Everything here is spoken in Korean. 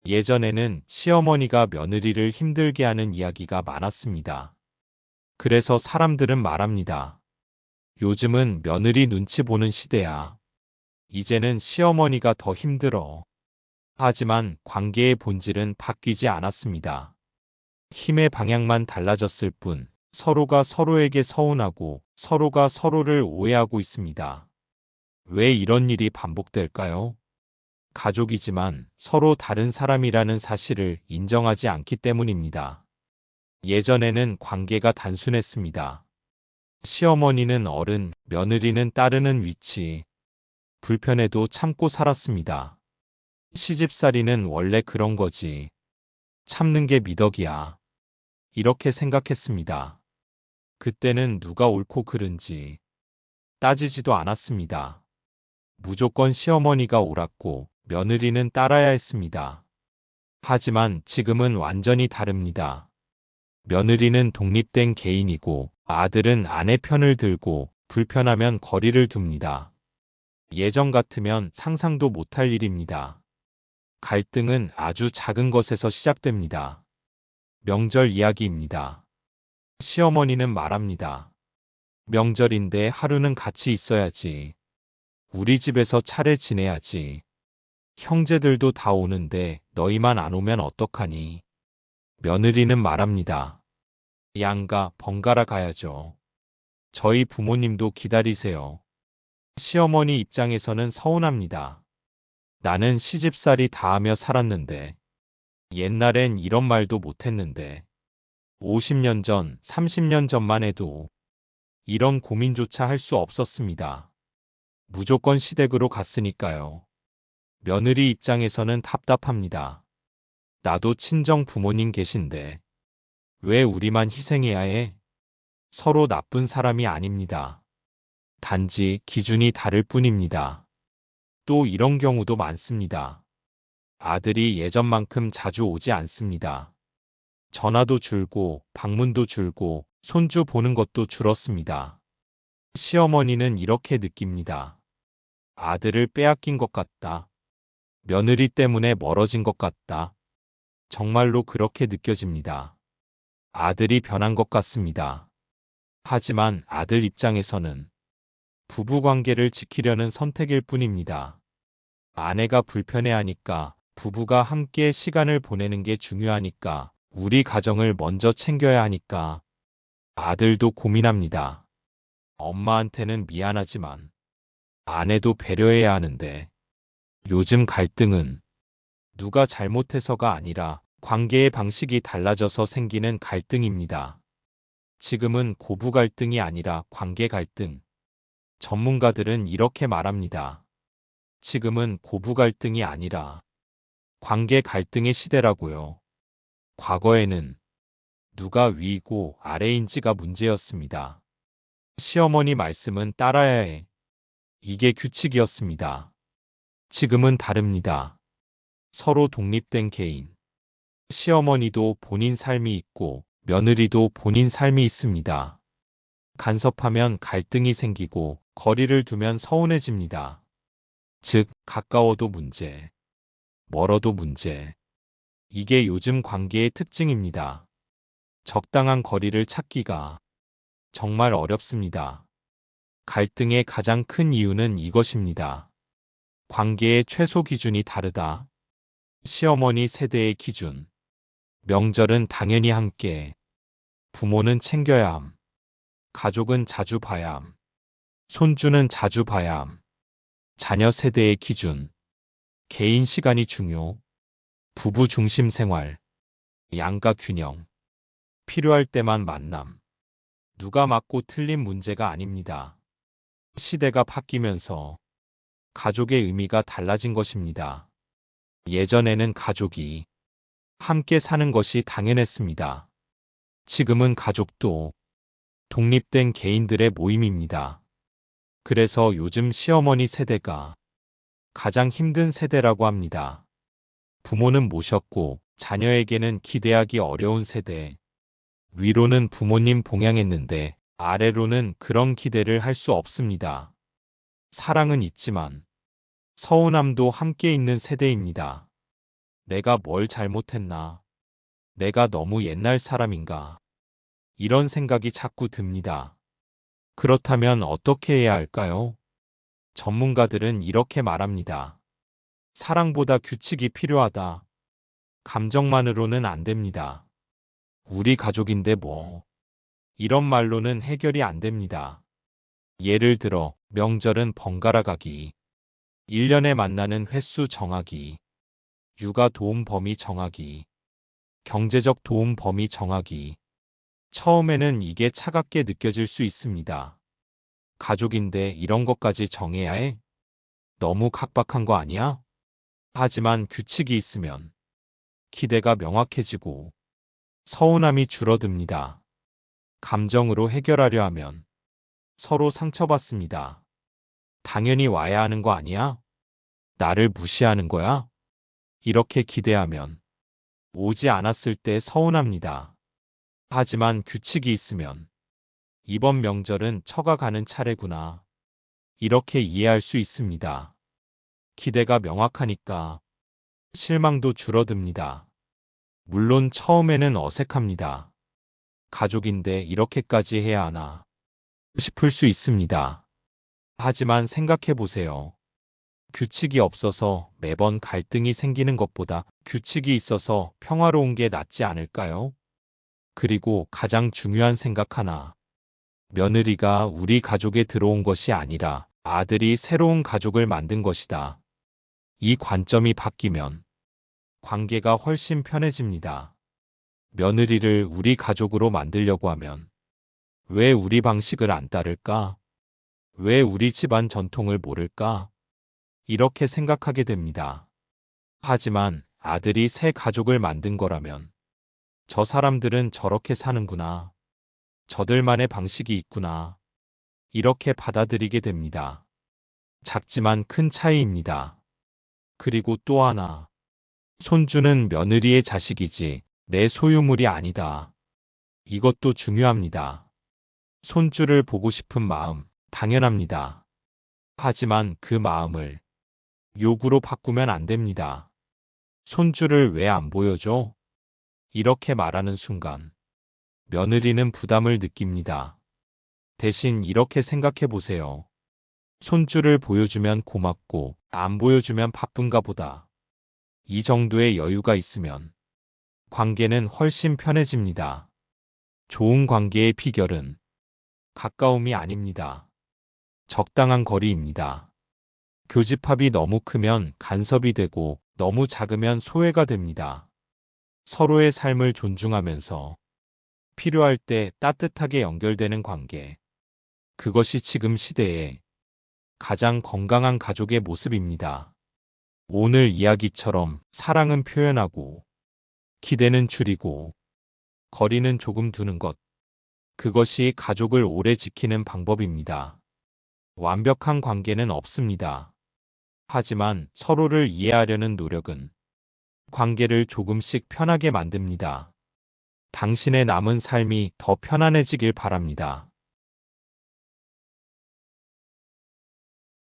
예전에는 시어머니가 며느리를 힘들게 하는 이야기가 많았습니다. 그래서 사람들은 말합니다. 요즘은 며느리 눈치 보는 시대야. 이제는 시어머니가 더 힘들어. 하지만 관계의 본질은 바뀌지 않았습니다. 힘의 방향만 달라졌을 뿐 서로가 서로에게 서운하고 서로가 서로를 오해하고 있습니다. 왜 이런 일이 반복될까요? 가족이지만 서로 다른 사람이라는 사실을 인정하지 않기 때문입니다. 예전에는 관계가 단순했습니다. 시어머니는 어른, 며느리는 따르는 위치. 불편해도 참고 살았습니다. 시집살이는 원래 그런 거지. 참는 게 미덕이야. 이렇게 생각했습니다. 그때는 누가 옳고 그른지 따지지도 않았습니다. 무조건 시어머니가 옳았고 며느리는 따라야 했습니다. 하지만 지금은 완전히 다릅니다. 며느리는 독립된 개인이고 아들은 아내 편을 들고 불편하면 거리를 둡니다. 예전 같으면 상상도 못할 일입니다. 갈등은 아주 작은 것에서 시작됩니다. 명절 이야기입니다. 시어머니는 말합니다. 명절인데 하루는 같이 있어야지. 우리 집에서 차례 지내야지. 형제들도 다 오는데 너희만 안 오면 어떡하니? 며느리는 말합니다. 양가 번갈아 가야죠. 저희 부모님도 기다리세요. 시어머니 입장에서는 서운합니다. 나는 시집살이 다 하며 살았는데, 옛날엔 이런 말도 못했는데, 50년 전, 30년 전만 해도 이런 고민조차 할 수 없었습니다. 무조건 시댁으로 갔으니까요. 며느리 입장에서는 답답합니다. 나도 친정 부모님 계신데, 왜 우리만 희생해야 해? 서로 나쁜 사람이 아닙니다. 단지 기준이 다를 뿐입니다. 또 이런 경우도 많습니다. 아들이 예전만큼 자주 오지 않습니다. 전화도 줄고 방문도 줄고 손주 보는 것도 줄었습니다. 시어머니는 이렇게 느낍니다. 아들을 빼앗긴 것 같다. 며느리 때문에 멀어진 것 같다. 정말로 그렇게 느껴집니다. 아들이 변한 것 같습니다. 하지만 아들 입장에서는 부부관계를 지키려는 선택일 뿐입니다. 아내가 불편해하니까 부부가 함께 시간을 보내는 게 중요하니까 우리 가정을 먼저 챙겨야 하니까 아들도 고민합니다. 엄마한테는 미안하지만 아내도 배려해야 하는데 요즘 갈등은 누가 잘못해서가 아니라 관계의 방식이 달라져서 생기는 갈등입니다. 지금은 고부 갈등이 아니라 관계 갈등. 전문가들은 이렇게 말합니다. 지금은 고부 갈등이 아니라 관계 갈등의 시대라고요. 과거에는 누가 위고 아래인지가 문제였습니다. 시어머니 말씀은 따라야 해. 이게 규칙이었습니다. 지금은 다릅니다. 서로 독립된 개인. 시어머니도 본인 삶이 있고 며느리도 본인 삶이 있습니다. 간섭하면 갈등이 생기고 거리를 두면 서운해집니다. 즉, 가까워도 문제, 멀어도 문제. 이게 요즘 관계의 특징입니다. 적당한 거리를 찾기가 정말 어렵습니다. 갈등의 가장 큰 이유는 이것입니다. 관계의 최소 기준이 다르다. 시어머니 세대의 기준. 명절은 당연히 함께. 부모는 챙겨야 함. 가족은 자주 봐야 함. 손주는 자주 봐야 함. 자녀 세대의 기준. 개인 시간이 중요. 부부 중심 생활. 양가 균형. 필요할 때만 만남. 누가 맞고 틀린 문제가 아닙니다. 시대가 바뀌면서 가족의 의미가 달라진 것입니다. 예전에는 가족이 함께 사는 것이 당연했습니다. 지금은 가족도 독립된 개인들의 모임입니다. 그래서 요즘 시어머니 세대가 가장 힘든 세대라고 합니다. 부모는 모셨고 자녀에게는 기대하기 어려운 세대. 위로는 부모님 봉양했는데 아래로는 그런 기대를 할 수 없습니다. 사랑은 있지만 서운함도 함께 있는 세대입니다. 내가 뭘 잘못했나? 내가 너무 옛날 사람인가? 이런 생각이 자꾸 듭니다. 그렇다면 어떻게 해야 할까요? 전문가들은 이렇게 말합니다. 사랑보다 규칙이 필요하다. 감정만으로는 안 됩니다. 우리 가족인데 뭐. 이런 말로는 해결이 안 됩니다. 예를 들어, 명절은 번갈아 가기, 1년에 만나는 횟수 정하기, 육아 도움 범위 정하기, 경제적 도움 범위 정하기. 처음에는 이게 차갑게 느껴질 수 있습니다. 가족인데 이런 것까지 정해야 해? 너무 각박한 거 아니야? 하지만 규칙이 있으면 기대가 명확해지고 서운함이 줄어듭니다. 감정으로 해결하려 하면 서로 상처받습니다. 당연히 와야 하는 거 아니야? 나를 무시하는 거야? 이렇게 기대하면 오지 않았을 때 서운합니다. 하지만 규칙이 있으면 이번 명절은 처가 가는 차례구나. 이렇게 이해할 수 있습니다. 기대가 명확하니까 실망도 줄어듭니다. 물론 처음에는 어색합니다. 가족인데 이렇게까지 해야 하나 싶을 수 있습니다. 하지만 생각해 보세요. 규칙이 없어서 매번 갈등이 생기는 것보다 규칙이 있어서 평화로운 게 낫지 않을까요? 그리고 가장 중요한 생각 하나. 며느리가 우리 가족에 들어온 것이 아니라 아들이 새로운 가족을 만든 것이다. 이 관점이 바뀌면 관계가 훨씬 편해집니다. 며느리를 우리 가족으로 만들려고 하면 왜 우리 방식을 안 따를까? 왜 우리 집안 전통을 모를까? 이렇게 생각하게 됩니다. 하지만 아들이 새 가족을 만든 거라면 저 사람들은 저렇게 사는구나. 저들만의 방식이 있구나. 이렇게 받아들이게 됩니다. 작지만 큰 차이입니다. 그리고 또 하나. 손주는 며느리의 자식이지 내 소유물이 아니다. 이것도 중요합니다. 손주를 보고 싶은 마음 당연합니다. 하지만 그 마음을 요구로 바꾸면 안 됩니다. 손주를 왜 안 보여줘? 이렇게 말하는 순간 며느리는 부담을 느낍니다. 대신 이렇게 생각해 보세요. 손주를 보여주면 고맙고 안 보여주면 바쁜가 보다. 이 정도의 여유가 있으면 관계는 훨씬 편해집니다. 좋은 관계의 비결은 가까움이 아닙니다. 적당한 거리입니다. 교집합이 너무 크면 간섭이 되고 너무 작으면 소외가 됩니다. 서로의 삶을 존중하면서 필요할 때 따뜻하게 연결되는 관계. 그것이 지금 시대의 가장 건강한 가족의 모습입니다. 오늘 이야기처럼 사랑은 표현하고 기대는 줄이고 거리는 조금 두는 것. 그것이 가족을 오래 지키는 방법입니다. 완벽한 관계는 없습니다. 하지만 서로를 이해하려는 노력은 관계를 조금씩 편하게 만듭니다. 당신의 남은 삶이 더 편안해지길 바랍니다.